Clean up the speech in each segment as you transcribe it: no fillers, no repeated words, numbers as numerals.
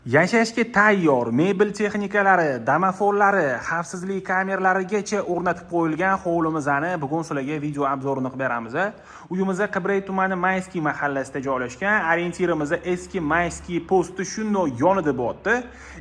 Yashashga tayyor mebel texnikalari, domofonlari, xavfsizlik kameralarigacha o'rnatib qo'yilgan hovlimizni bugun sizlarga video obzorini qilib beramiz. Uyimiz Qibray tumani Mayskiy mahallasida joylashgan. Orientirimiz eski Mayskiy posti shundoq yonida bo'lyapti.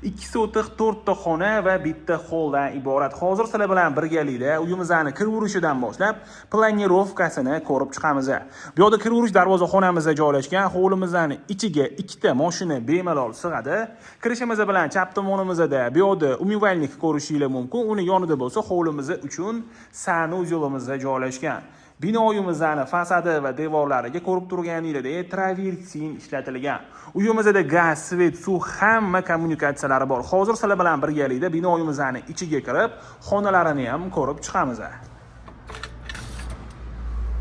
2 sotix 4 ta xona va bitta holdan iborat. Hozir sizlar bilan birgalikda uyimizni kiraverishidan boshlab planirovkasini ko'rib chiqamiz. Bu yerda kiraverish darvozaxonamizda joylashgan. Hovlimizning ichiga 2 ta mashina bemalol sig'adi. Kirishimiz bilan chap tomonimizda bu yerda umivaylik ko'rishingiz mumkin. Uni yonida bo'lsa hovlimiz uchun sanuzelimiz joylashgan. Binoyimizning fasadi va devorlariga ko'rib turganingizdek travertin ishlatilgan. Uyimizda gaz, svet, suv hamma kommunikatsiyalari bor. Hozir sizlar bilan birgalikda binoyimizning ichiga kirib, xonalarini ham ko'rib chiqamiz.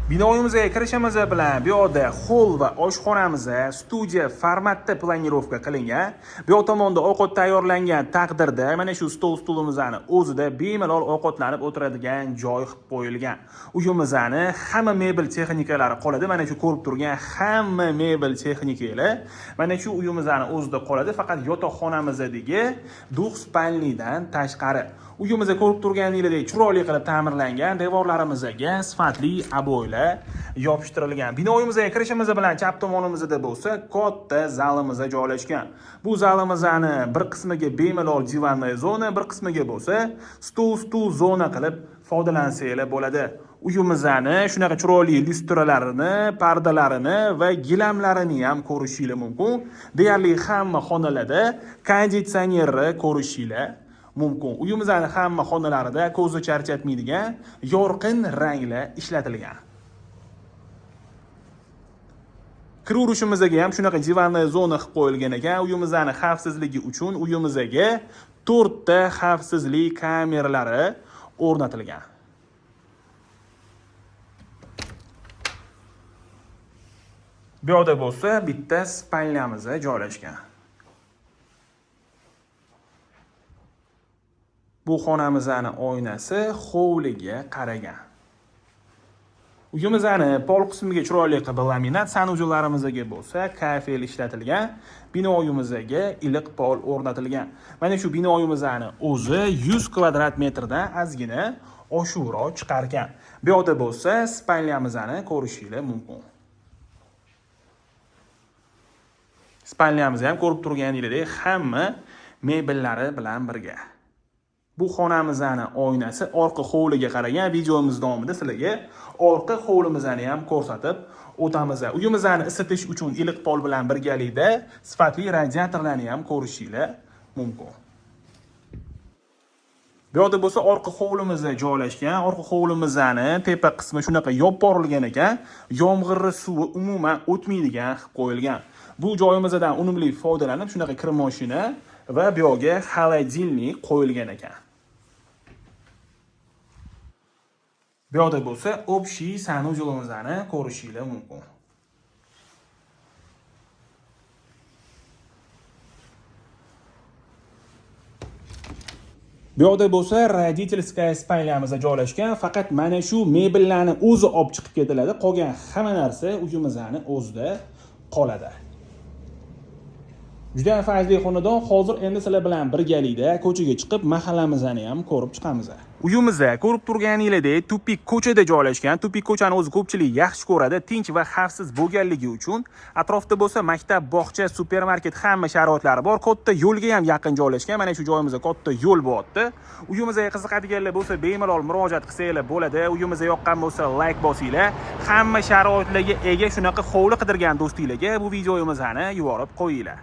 Binoyimizga kirishimiz bilan bu yerda hol va oshxonamiz studiya formatda planirovka qilingan. Bu tomonda ovqat tayyorlangan taqdirda mana shu stol-stulimizning o'zida bemalol ovqatlanib o'tiradigan joy qilib qo'yilgan. Uyimizni hamma mebel texnikalari qoladi. Mana shu ko'rib turgan hamma mebel texnikalar mana shu uyimizning o'zida qoladi. Faqat yotoqxonamizdagi duh spalnidan tashqari. Uyimizda ko'rib turganingizdek chiroyli qilib ta'mirlangan, devorlarimizga sifatli aboylar yopishtirilgan. Binoyimizga kirishimiz bilan chap tomonimizda bo'lsa, katta zalimiz joylashgan. Bu zalimizning bir qismiga bemalol divanli zona, bir qismiga bo'lsa, stul zona qilib foydalansanglar bo'ladi. Uyimizni shunaqa chiroyli lyustralarini, pardalarini va gilamlarini ham ko'rishingiz mumkin. Deyarli hamma xonalarda konditsionerni ko'rishingiz mumkin. Uyimizning hamma xonalarida ko'zni charchatmaydigan yorqin ranglar ishlatilgan. Kiraverishimizga ham shunaqa divanli zona qilib qo'yilgan ekan. Uyimizning xavfsizligi uchun uyimizga 4 ta xavfsizlik kameralari o'rnatilgan. Bu yerda bo'lsa bitta spalnyamiz joylashgan. Bu xonamizning oynasi hovliga qaragan. Uyimizning pol qismiga chiroyli qilib laminat, sanuzellarimizga bo'lsa kafel ishlatilgan. Binoyimizga iliq pol o'rnatilgan. Mana shu binoyimizning o'zi 100 kvadrat metrdan ozgina oshuvroq chiqar ekan. Bu yerda bo'lsa spalnyamizni ko'rishingiz mumkin. Spalnyamizni ham ko'rib turganingizdek hamma mebellari bilan birga. Bu xonamizning oynasi orqa hovliga qaragan. Videomiz davomida sizlarga orqa hovlimizni ham ko'rsatib o'tamiz. Uyimizni isitish uchun iliq pol bilan birgalikda sifatli radiatorlarni ham ko'rishingiz mumkin. Bu yerda bo'lsa orqa hovlimizda joylashgan. Orqa hovlimizning tepa qismi shunaqa yopib borilgan ekan. Yomg'irli suvi umuman o'tmaydigan qilib qo'yilgan. Bu joyimizdan unumli foydalanib shunaqa kir mashina va bu yerga xolodilnik qo'yilgan ekan. Bu yerda bo'lsa общий sanuzelimizni ko'rishingiz mumkin. Bu yerda bo'lsa родительская spalnyamiz joylashgan. Faqat mana shu mebellarni o'zi olib chiqib ketiladi. Qolgan hamma narsa uyimizning o'zida qoladi. Juda fayzli xonadon. Hozir endi sizlar bilan birgalikda ko'chaga chiqib mahallamizni ham ko'rib chiqamiz. Uyimizda ko'rib turganingizdek tupik ko'chada joylashgan. Tupik ko'chani o'zi ko'pchilik yaxshi ko'radi, tinch va xavfsiz bo'lganligi uchun. Atrofda bo'lsa maktab, bog'cha, supermarket hamma sharoitlari bor. Katta yo'lga ham yaqin joylashgan. Mana shu joyimizda katta yo'l bo'lyapti. Uyimizga qiziqadiganlar bo'lsa bemalol murojaat qilsanglar bo'ladi. Uyimizga yoqqan bo'lsa like bosinglar. Hamma sharoitlarga ega shunaqa hovli qidirgan do'stinglarga bu videomizni yuborib qo'yinglar.